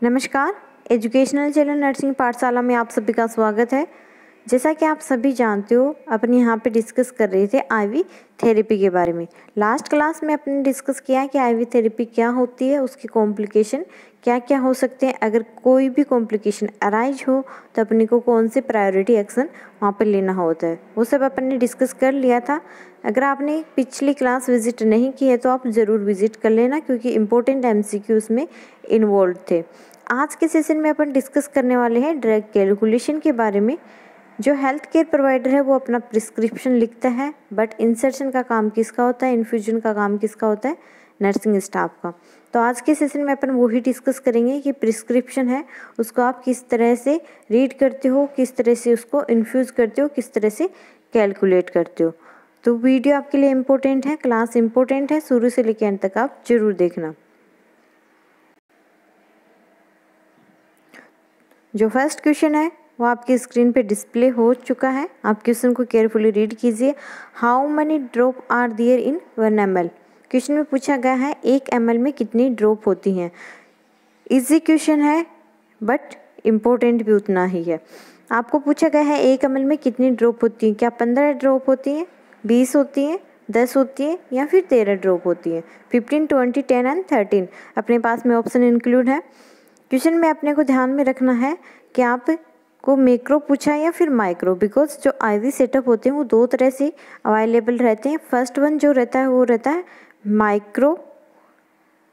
नमस्कार, educational channel nursing पाठशाला में आप सभी का स्वागत है। जैसा कि आप सभी जानते हो, अपन यहाँ पे डिस्कस कर रहे थे आईवी थेरेपी के बारे में। लास्ट क्लास में अपने डिस्कस किया कि आईवी थेरेपी क्या होती है, उसकी कॉम्प्लिकेशन क्या क्या हो सकते हैं, अगर कोई भी कॉम्प्लिकेशन अराइज हो तो अपने को कौन से प्रायोरिटी एक्शन वहाँ पर लेना होता है, वो सब अपन ने डिस्कस कर लिया था। अगर आपने पिछली क्लास विजिट नहीं की है तो आप ज़रूर विजिट कर लेना, क्योंकि इम्पोर्टेंट MCQ उसमें इन्वॉल्व थे। आज के सेशन में अपन डिस्कस करने वाले हैं ड्रग कैलकुलेशन के बारे में। जो हेल्थ केयर प्रोवाइडर है वो अपना प्रिस्क्रिप्शन लिखता है, बट इंसर्शन का काम किसका होता है, इन्फ्यूजन का काम किसका होता है, नर्सिंग स्टाफ का। तो आज के सेशन में अपन वही डिस्कस करेंगे कि प्रिस्क्रिप्शन है उसको आप किस तरह से रीड करते हो, किस तरह से उसको इन्फ्यूज़ करते हो, किस तरह से कैलकुलेट करते हो। तो वीडियो आपके लिए इम्पोर्टेंट है, क्लास इम्पोर्टेंट है, शुरू से लेकर अंत तक आप जरूर देखना। जो फर्स्ट क्वेश्चन है वो आपकी स्क्रीन पे डिस्प्ले हो चुका है। आप क्वेश्चन को केयरफुली रीड कीजिए। How many drop are there in 1 ml। Question में पूछा गया है 1 ml में कितनी ड्रॉप होती हैं। इजी क्वेश्चन है बट इम्पोर्टेंट भी उतना ही है। आपको पूछा गया है 1 ml में कितनी ड्रॉप होती हैं। क्या 15 ड्रॉप होती हैं, 20 होती हैं, 10 होती है या फिर 13 ड्रॉप होती है। 15, 20, 10 एंड 13 अपने पास में ऑप्शन इंक्लूड है। क्वेश्चन में अपने को ध्यान में रखना है कि आप को मैक्रो पूछा है या फिर माइक्रो, बिकॉज जो आईवी सेटअप होते हैं वो दो तरह से अवेलेबल रहते हैं। फर्स्ट वन जो रहता है वो रहता है माइक्रो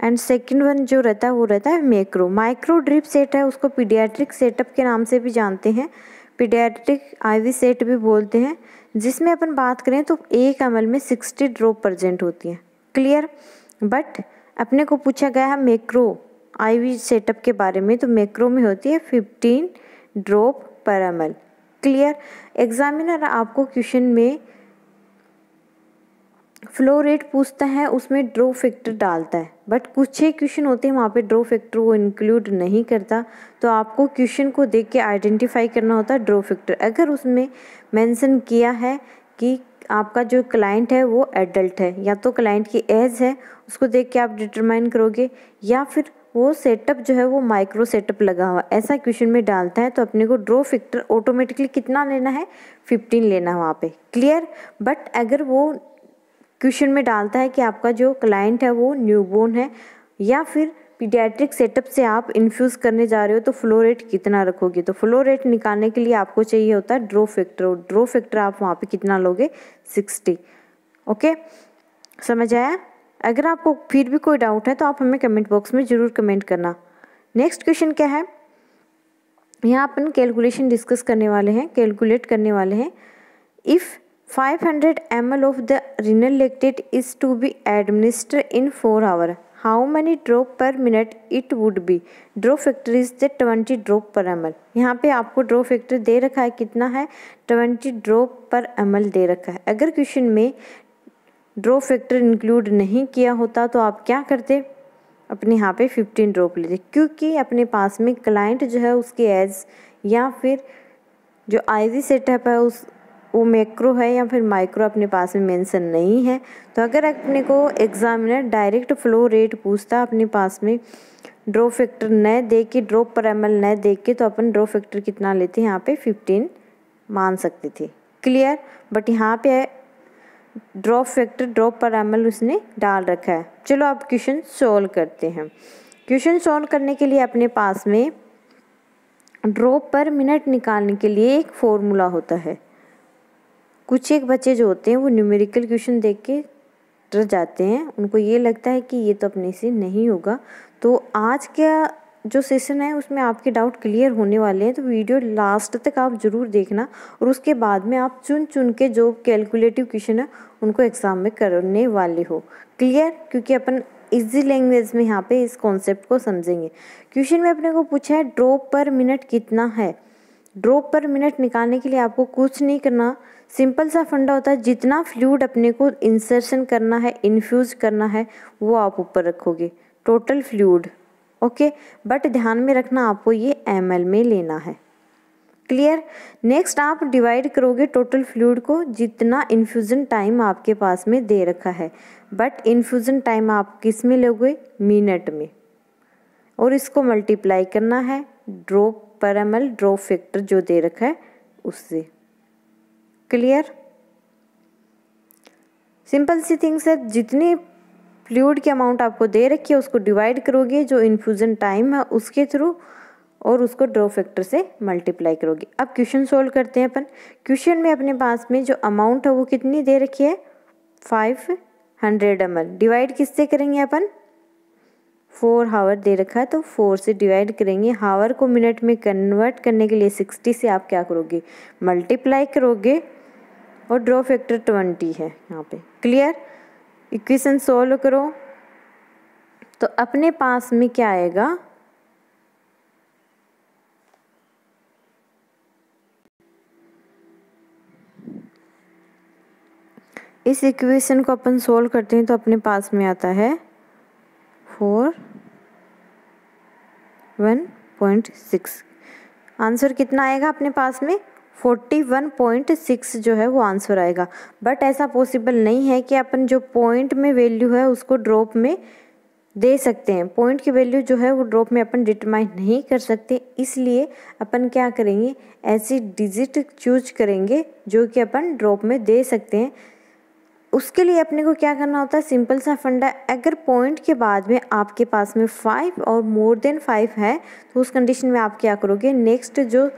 एंड सेकंड वन जो रहता है वो रहता है मैक्रो। माइक्रो ड्रिप सेट है, उसको पीडियाट्रिक सेटअप के नाम से भी जानते हैं, पीडियाट्रिक आईवी सेट भी बोलते हैं। जिसमें अपन बात करें तो 1 ml में 60 ड्रॉप प्रेजेंट होती है। क्लियर। बट अपने को पूछा गया है मैक्रो आईवी सेटअप के बारे में, तो मैक्रो में होती है 15 ड्रॉप पर ml। क्लियर। एग्जामिनर आपको क्वेश्चन में फ्लो रेट पूछता है, उसमें ड्रॉ फैक्टर डालता है, बट कुछ 6 क्वेश्चन होते हैं वहाँ पे ड्रॉ फैक्टर वो इंक्लूड नहीं करता। तो आपको क्वेश्चन को देख के आइडेंटिफाई करना होता है ड्रॉ फैक्टर। अगर उसमें मेंशन किया है कि आपका जो क्लाइंट है वो एडल्ट है, या तो क्लाइंट की एज है उसको देख के आप डिटरमाइन करोगे, या फिर वो सेटअप जो है वो माइक्रो सेटअप लगा हुआ, ऐसा क्वेश्चन में डालता है, तो अपने को ड्रॉ फैक्टर ऑटोमेटिकली कितना लेना है, 15 लेना है वहाँ पे। क्लियर। बट अगर वो क्वेश्चन में डालता है कि आपका जो क्लाइंट है वो न्यूबॉर्न है या फिर पीडियाट्रिक सेटअप से आप इन्फ्यूज़ करने जा रहे हो, तो फ्लो रेट कितना रखोगे। तो फ्लो रेट निकालने के लिए आपको चाहिए होता है ड्रॉ फैक्टर, और ड्रॉ फैक्टर आप वहाँ पे कितना लोगे, 60। ओके, समझ आया। अगर आपको फिर भी कोई डाउट है तो आप हमें कमेंट बॉक्स में ज़रूर कमेंट करना। नेक्स्ट क्वेश्चन क्या है, यहाँ अपन कैलकुलेशन डिस्कस करने वाले हैं, कैलकुलेट करने वाले हैं। If 500 ml of the renal lactate is to be administered in 4 hours, how many drop per minute it would be? Draw factor is the 20 drop पर ml। यहाँ पे आपको ड्रॉ फैक्टर दे रखा है, कितना है, 20 ड्रॉप पर ml दे रखा है। अगर क्वेश्चन में ड्रॉ फैक्टर इंक्लूड नहीं किया होता तो आप क्या करते, अपने यहाँ पे 15 ड्रॉप लेते, क्योंकि अपने पास में क्लाइंट जो है उसकी एज या फिर जो आईवी सेटअप है उस वो मैक्रो है या फिर माइक्रो अपने पास में मेंशन नहीं है। तो अगर अपने को एग्जामिनर डायरेक्ट फ्लो रेट पूछता अपने पास में ड्रॉ फैक्टर न दे के, ड्रॉप पर ml न दे के, तो अपन ड्रॉ फैक्टर कितना लेते हैं, यहाँ पे 15 मान सकते थे। क्लियर। बट यहाँ पे ड्रॉप फैक्टर ड्रॉप पर ml उसने डाल रखा है। चलो अब क्वेश्चन सॉल्व करते हैं। क्वेश्चन सॉल्व करने के लिए अपने पास में ड्रॉप पर मिनट निकालने के लिए एक फॉर्मूला होता है। कुछ एक बच्चे जो होते हैं वो न्यूमेरिकल क्वेश्चन देख के डर जाते हैं, उनको ये लगता है कि ये तो अपने से नहीं होगा। तो आज का जो सेशन है उसमें आपके डाउट क्लियर होने वाले हैं, तो वीडियो लास्ट तक आप ज़रूर देखना, और उसके बाद में आप चुन चुन के जो कैलकुलेटिव क्वेश्चन है उनको एग्ज़ाम में करने वाले हो। क्लियर। क्योंकि अपन इजी लैंग्वेज में यहाँ पे इस कॉन्सेप्ट को समझेंगे। क्वेश्चन में अपने को पूछा है ड्रॉप पर मिनट कितना है। ड्रॉप पर मिनट निकालने के लिए आपको कुछ नहीं करना, सिंपल सा फंडा होता है, जितना फ्लूइड अपने को इंसर्शन करना है, इन्फ्यूज़ करना है, वो आप ऊपर रखोगे, टोटल फ्लूइड। ओके। बट ध्यान में रखना आपको ये ml में लेना है। क्लियर। नेक्स्ट आप डिवाइड करोगे टोटल फ्लूइड को, जितना इन्फ्यूज़न टाइम आपके पास में दे रखा है, बट इन्फ्यूज़न टाइम आप किस में लोगे, मिनट में। और इसको मल्टीप्लाई करना है ड्रॉप पर ml ड्रॉप फैक्टर जो दे रखा है उससे। क्लियर? सिंपल सी थिंग्स है, जितनी फ्लूइड की अमाउंट आपको दे रखी है उसको डिवाइड करोगे जो इन्फ्यूज़न टाइम है उसके थ्रू और उसको ड्रॉप फैक्टर से मल्टीप्लाई करोगे। अब क्वेश्चन सोल्व करते हैं अपन। क्वेश्चन में अपने पास में जो अमाउंट है वो कितनी दे रखी है 500 ml। डिवाइड किससे करेंगे अपन 4 हावर दे रखा है तो 4 से डिवाइड करेंगे। हावर को मिनट में कन्वर्ट करने के लिए 60 से आप क्या करोगे मल्टीप्लाई करोगे और ड्रॉप फैक्टर 20 है यहाँ पे। क्लियर? इक्वेशन सोल्व करो तो अपने पास में क्या आएगा इस इक्वेशन को अपन सोल्व करते हैं तो अपने पास में आता है 41.6। आंसर कितना आएगा अपने पास में 41.6 जो है वो आंसर आएगा। बट ऐसा पॉसिबल नहीं है कि अपन जो पॉइंट में वैल्यू है उसको ड्रॉप में दे सकते हैं। पॉइंट की वैल्यू जो है वो ड्रॉप में अपन डिटरमाइन नहीं कर सकते, इसलिए अपन क्या करेंगे ऐसी डिजिट चूज करेंगे जो कि अपन ड्रॉप में दे सकते हैं। उसके लिए अपने को क्या करना होता है, सिंपल सा फंडा, अगर पॉइंट के बाद में आपके पास में 5 और मोर देन 5 है तो उस कंडीशन में आप क्या करोगे नेक्स्ट जो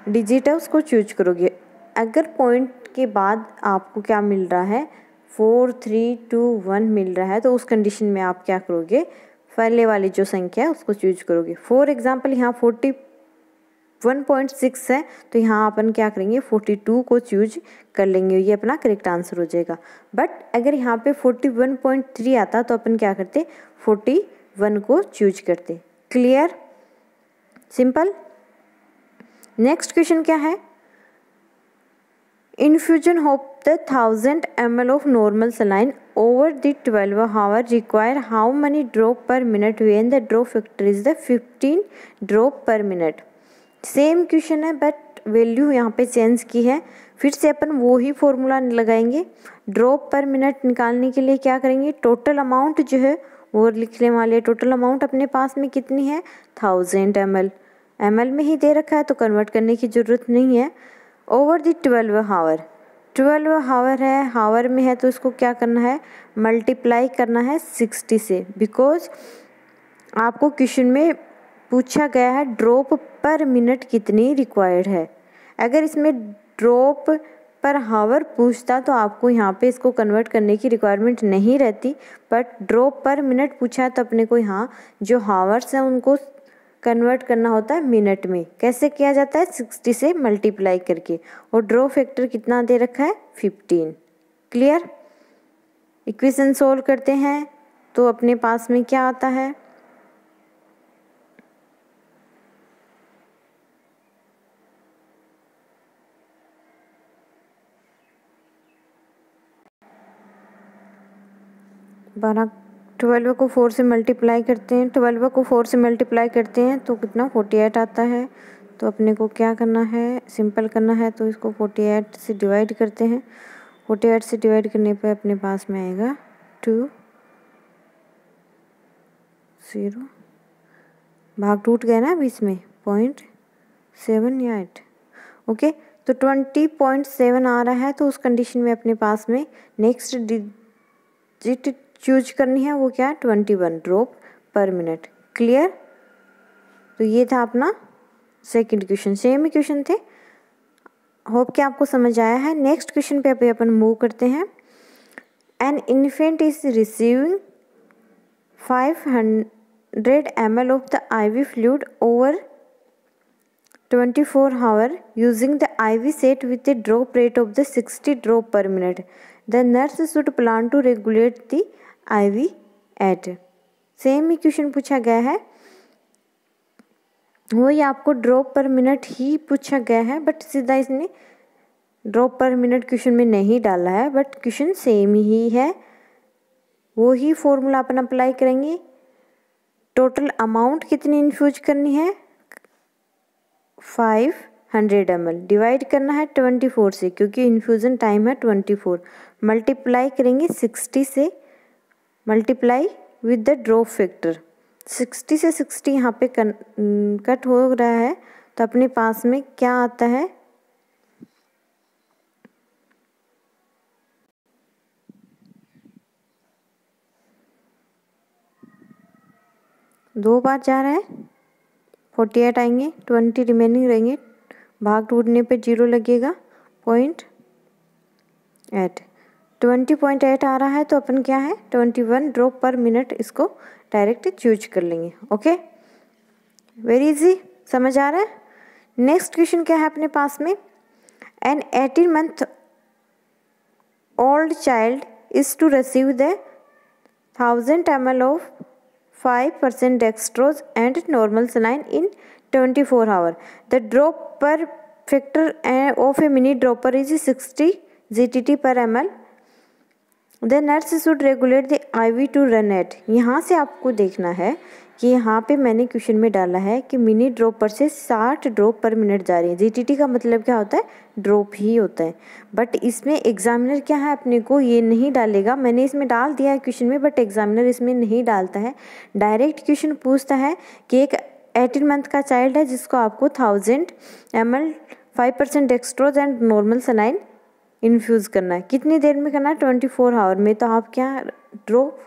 डिजिट है उसको चूज करोगे। अगर पॉइंट के बाद आपको क्या मिल रहा है 4 3 2 1 मिल रहा है तो उस कंडीशन में आप क्या करोगे पहले वाली जो संख्या है उसको चूज करोगे। फॉर एग्जांपल यहाँ 41.6 है तो यहाँ अपन क्या करेंगे 42 को चूज कर लेंगे, ये अपना करेक्ट आंसर हो जाएगा। बट अगर यहाँ पे 41.3 आता तो अपन क्या करते 41 को चूज करते। क्लियर? सिंपल। नेक्स्ट क्वेश्चन क्या है, infusion of the 1000 ml of normal saline over the 12 hour require how many drop per minute when the drop factor is the 15 drop per minute। Same question है but value यहाँ पे change की है। फिर से अपन वो ही फॉर्मूला लगाएंगे। Drop per minute निकालने के लिए क्या करेंगे टोटल अमाउंट जो है वो लिखने वाले। टोटल अमाउंट अपने पास में कितनी है 1000 ml। ml में ही दे रखा है तो कन्वर्ट करने की ज़रूरत नहीं है। ओवर द 12 हावर, 12 हावर है, हावर में है तो इसको क्या करना है मल्टीप्लाई करना है 60 से, बिकॉज आपको क्वेश्चन में पूछा गया है ड्रॉप पर मिनट कितनी रिक्वायर्ड है। अगर इसमें ड्रॉप पर हावर पूछता तो आपको यहाँ पे इसको कन्वर्ट करने की रिक्वायरमेंट नहीं रहती, बट ड्रॉप पर मिनट पूछा है तो अपने को यहाँ जो हावर्स हैं उनको कन्वर्ट करना होता है मिनट में। कैसे किया जाता है 60 से मल्टीप्लाई करके, और ड्रॉप फैक्टर कितना दे रखा है 15। क्लियर? इक्वेशन सोल्व करते हैं तो अपने पास में क्या आता है बारह 12 को 4 से मल्टीप्लाई करते हैं, 12 को 4 से मल्टीप्लाई करते हैं तो कितना 48 आता है। तो अपने को क्या करना है सिंपल करना है तो इसको 48 से डिवाइड करते हैं। 48 से डिवाइड करने पे अपने पास में आएगा 2 0 भाग टूट गया ना बीच में 0.7 या 8। ओके, तो 20.7 आ रहा है तो उस कंडीशन में अपने पास में नेक्स्ट डिजिट चूज करनी है वो क्या है 21 ड्रॉप पर मिनट। क्लियर? तो ये था अपना सेकंड क्वेश्चन। सेम ही क्वेश्चन थे, होप कि आपको समझ आया है। नेक्स्ट क्वेश्चन पे अभी अपन मूव करते हैं। An infant is receiving 500 ml of the IV fluid over 24 hour using the IV set with a drop rate of the 60 drop per minute. The nurse should plan to regulate the IV at। Same ही question पूछा गया है, वही आपको drop per minute ही पूछा गया है, but सीधा इसने ड्रॉप पर मिनट क्वेश्चन में नहीं डाला है, बट क्वेश्चन सेम ही है। वो ही फॉर्मूला अपन अप्लाई करेंगे। टोटल अमाउंट कितनी इन्फ्यूज करनी है 500 ml, डिवाइड करना है 24 से क्योंकि इन्फ्यूज़न टाइम है 24, मल्टीप्लाई करेंगे 60 से, multiply with the drop factor. 60 से 60 यहाँ पे कट हो रहा है, तो अपने पास में क्या आता है, 2 बार जा रहा है, 48 आएंगे, 20 रिमेनिंग रहेंगे, भाग टूटने पे 0 लगेगा, 0.8 20.8 आ रहा है, तो अपन क्या है 21 ड्रॉप पर मिनट, इसको डायरेक्ट चूज कर लेंगे। ओके, वेरी इजी, समझ आ रहा है। नेक्स्ट क्वेश्चन क्या है अपने पास में, N 18 month old child is to receive the 1000 ml of 5% dextrose and normal saline in 24 hours. The drop per factor of a mini dropper is 60 GTT per ml. The nurse should regulate the IV to run at. यहाँ से आपको देखना है कि यहाँ पे मैंने question में डाला है कि मिनी ड्रॉपर से 60 ड्रॉप पर मिनट जा रही है। जीटीटी का मतलब क्या होता है, ड्रॉप ही होता है, बट इसमें एग्जामिनर क्या है अपने को ये नहीं डालेगा। मैंने इसमें डाल दिया है क्वेश्चन में, बट एग्जामिनर इसमें नहीं डालता है। डायरेक्ट क्वेश्चन पूछता है कि एक 18 मंथ का चाइल्ड है जिसको आपको 1000 ml 5% dextrose and normal saline infuse करना है। कितनी देर में करना है, 24 आवर में। तो आप क्या ड्रॉप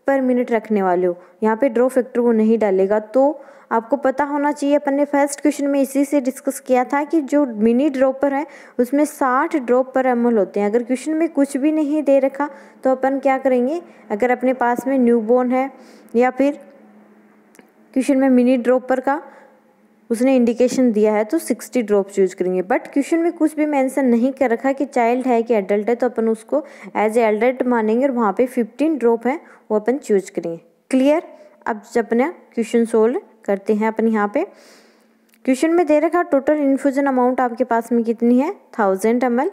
पर मिनट रखने वाले हो, यहाँ पे ड्रॉप फैक्टर वो नहीं डालेगा। तो आपको पता होना चाहिए, अपन ने फर्स्ट क्वेश्चन में इसी से डिस्कस किया था कि जो मिनी ड्रॉपर है उसमें 60 ड्रॉप पर ml होते हैं। अगर क्वेश्चन में कुछ भी नहीं दे रखा तो अपन क्या करेंगे, अगर अपने पास में न्यूबॉर्न है या फिर क्वेश्चन में मिनी ड्रॉपर का उसने इंडिकेशन दिया है तो 60 ड्रॉप चूज करेंगे। बट क्वेश्चन में कुछ भी मेंशन नहीं कर रखा कि चाइल्ड है कि एडल्ट है, तो अपन उसको एज ए एडल्ट मानेंगे और वहाँ पे 15 ड्रॉप है वो अपन चूज करेंगे। क्लियर। अब जब अपना क्वेश्चन सोल्व करते हैं अपन, यहाँ पे क्वेश्चन में दे रखा टोटल इन्फ्यूजन अमाउंट आपके पास में कितनी है, 1000 ml।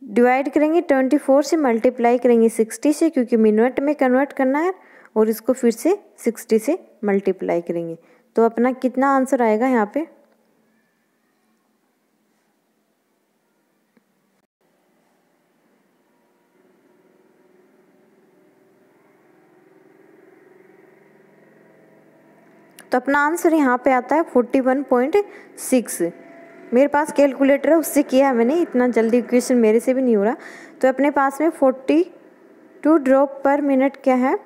डिवाइड करेंगे 24 से, मल्टीप्लाई करेंगे 60 से क्योंकि मिनट में कन्वर्ट करना है, और इसको फिर से 60 से मल्टीप्लाई करेंगे। तो अपना कितना आंसर आएगा यहाँ पे, तो अपना आंसर यहाँ पे आता है 41.6। मेरे पास कैलकुलेटर है उससे किया है मैंने, इतना जल्दी क्वेश्चन मेरे से भी नहीं हो रहा। तो अपने पास में 42 ड्रॉप पर मिनट क्या है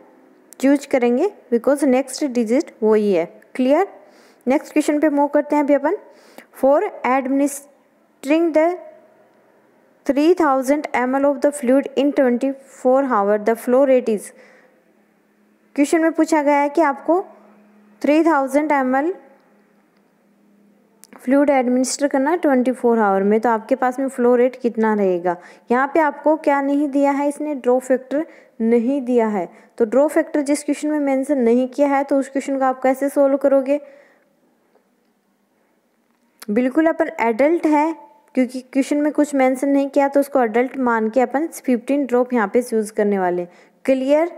चूज करेंगे, बिकॉज नेक्स्ट डिजिट वही है। क्लियर। नेक्स्ट क्वेश्चन पे मूव करते हैं अभी अपन। For administering the 3000 ml of the fluid in 24 hour the flow rate is. Question में पूछा गया है कि आपको 3000 ml फ्लूइड एडमिनिस्टर करना है 24 आवर में, तो आपके पास में फ्लो रेट कितना रहेगा। यहाँ पे आपको क्या नहीं दिया है, इसने ड्रॉप फैक्टर नहीं दिया है। तो ड्रॉप फैक्टर जिस क्वेश्चन में मेंशन नहीं किया है तो उस क्वेश्चन को आप कैसे सोल्व करोगे। बिल्कुल अपन एडल्ट है, क्योंकि क्वेश्चन में कुछ मेंशन नहीं किया तो उसको एडल्ट मान के अपन 15 ड्रॉप यहाँ पे यूज करने वाले। क्लियर।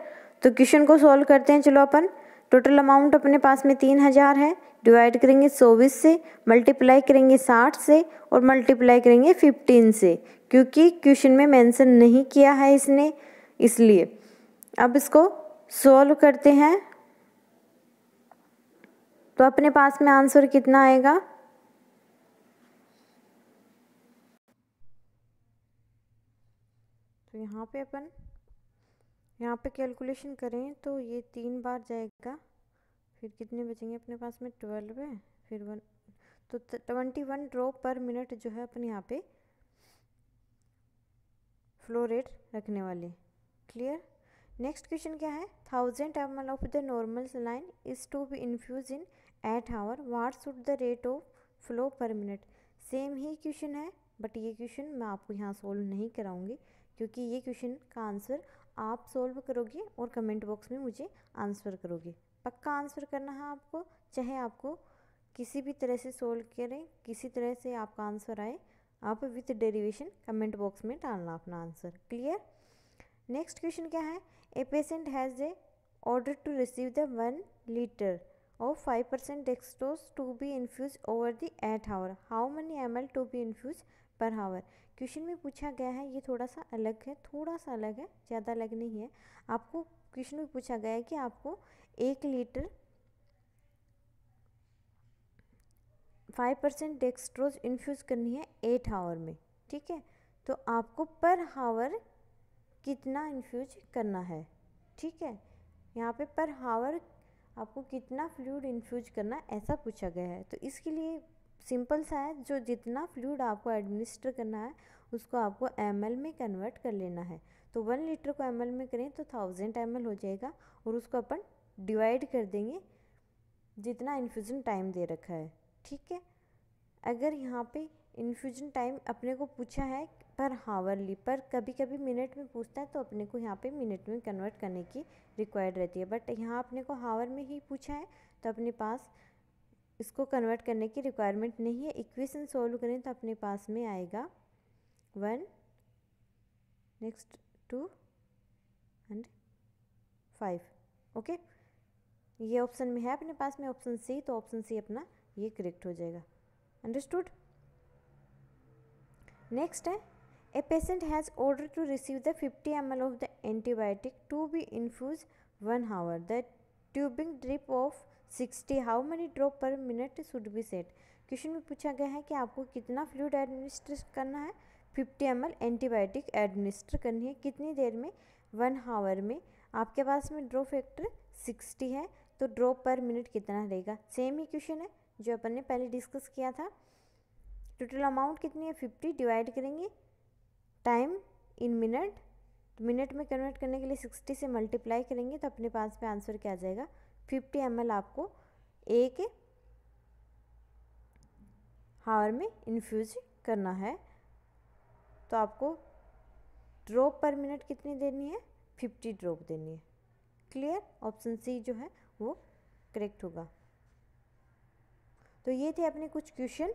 तो क्वेश्चन को सॉल्व करते हैं। चलो अपन टोटल अमाउंट अपने पास में 3000 है, डिवाइड करेंगे 24 से, मल्टीप्लाई करेंगे 60 से और मल्टीप्लाई करेंगे 15 से, क्योंकि क्वेश्चन में मेंशन नहीं किया है इसने, इसलिए। अब इसको सॉल्व करते हैं तो अपने पास में आंसर कितना आएगा, तो यहाँ पे अपन यहाँ पे कैलकुलेशन करें तो ये 3 बार जाएगा, फिर कितने बचेंगे अपने पास में 12 है, फिर 1, तो 21 ड्रॉप पर मिनट जो है अपन यहाँ पे फ्लो रेट रखने वाले। क्लियर। नेक्स्ट क्वेश्चन क्या है, 1000 ml of the normal saline is to be infuse in 8 hour, what should the rate of flow per minute. Same ही क्वेश्चन है, बट ये क्वेश्चन मैं आपको यहाँ सोल्व नहीं कराऊंगी, क्योंकि ये क्वेश्चन का आंसर आप सोल्व करोगे और कमेंट बॉक्स में मुझे आंसर करोगे। पक्का आंसर करना है आपको, चाहे आपको किसी भी तरह से सोल्व करें, किसी तरह से आपका आंसर आए, आप विथ डेरिवेशन कमेंट बॉक्स में डालना अपना आंसर। क्लियर। नेक्स्ट क्वेश्चन क्या है, a patient has a order to receive the 1 litre of 5% dextrose to be infuse over the 8 hour, how many ml to be infuse per hour. Question में पूछा गया है, ये थोड़ा सा अलग है, थोड़ा सा अलग है, ज़्यादा अलग नहीं है। आपको क्वेश्चन में पूछा गया है कि आपको 1 लीटर 5% डेक्सट्रोज इन्फ्यूज़ करनी है 8 आवर में, ठीक है। तो आपको पर हावर कितना इन्फ्यूज करना है, ठीक है। यहाँ पे पर हावर आपको कितना फ्लूइड इन्फ्यूज करना है ऐसा पूछा गया है। तो इसके लिए सिंपल सा है, जो जितना फ्लूइड आपको एडमिनिस्टर करना है उसको आपको ml में कन्वर्ट कर लेना है। तो 1 लीटर को ml में करें तो 1000 ml हो जाएगा, और उसको अपन डिवाइड कर देंगे जितना इन्फ्यूज़न टाइम दे रखा है, ठीक है। अगर यहाँ पे इन्फ्यूजन टाइम अपने को पूछा है पर हावरली, पर कभी कभी मिनट में पूछता है तो अपने को यहाँ पे मिनट में कन्वर्ट करने की रिक्वायर्ड रहती है, बट यहाँ अपने को हावर में ही पूछा है तो अपने पास इसको कन्वर्ट करने की रिक्वायरमेंट नहीं है। इक्वेशन सोल्व करें तो अपने पास में आएगा 1 नेक्स्ट 2 एंड 5, ओके। ये ऑप्शन में है अपने पास में ऑप्शन सी, तो ऑप्शन सी अपना ये करेक्ट हो जाएगा। अंडरस्टूड। नेक्स्ट है, a patient has order to receive the 50 ml of the antibiotic to be infuse 1 hour, the tubing drip of 60, how many drop per minute should be set. Question में पूछा गया है कि आपको कितना फ्लूइड एडमिनिस्टर करना है, 50 ml एंटीबायोटिक एडमिनिस्टर करनी है कितनी देर में, 1 आवर में। आपके पास में ड्रॉप फैक्टर 60 है, तो ड्रॉप पर मिनट कितना रहेगा। सेम ही क्वेश्चन है जो अपन ने पहले डिस्कस किया था। टोटल अमाउंट कितनी है 50, डिवाइड करेंगे टाइम इन मिनट, तो मिनट में कन्वर्ट करने के लिए 60 से मल्टीप्लाई करेंगे तो अपने पास में आंसर क्या आ जाएगा, 50 ml आपको एक हावर में इन्फ्यूज करना है। तो आपको ड्रॉप पर मिनट कितनी देनी है, 50 ड्रॉप देनी है। क्लियर, ऑप्शन सी जो है वो करेक्ट होगा। तो ये थे अपने कुछ क्वेश्चन।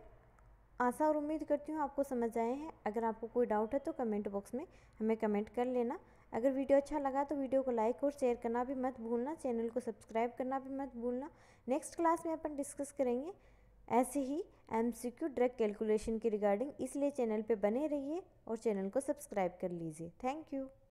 आशा और उम्मीद करती हूँ आपको समझ आए हैं। अगर आपको कोई डाउट है तो कमेंट बॉक्स में हमें कमेंट कर लेना। अगर वीडियो अच्छा लगा तो वीडियो को लाइक और शेयर करना भी मत भूलना, चैनल को सब्सक्राइब करना भी मत भूलना। नेक्स्ट क्लास में अपन डिस्कस करेंगे ऐसे ही MCQ ड्रग कैलकुलेशन के रिगार्डिंग, इसलिए चैनल पे बने रहिए और चैनल को सब्सक्राइब कर लीजिए। Thank you.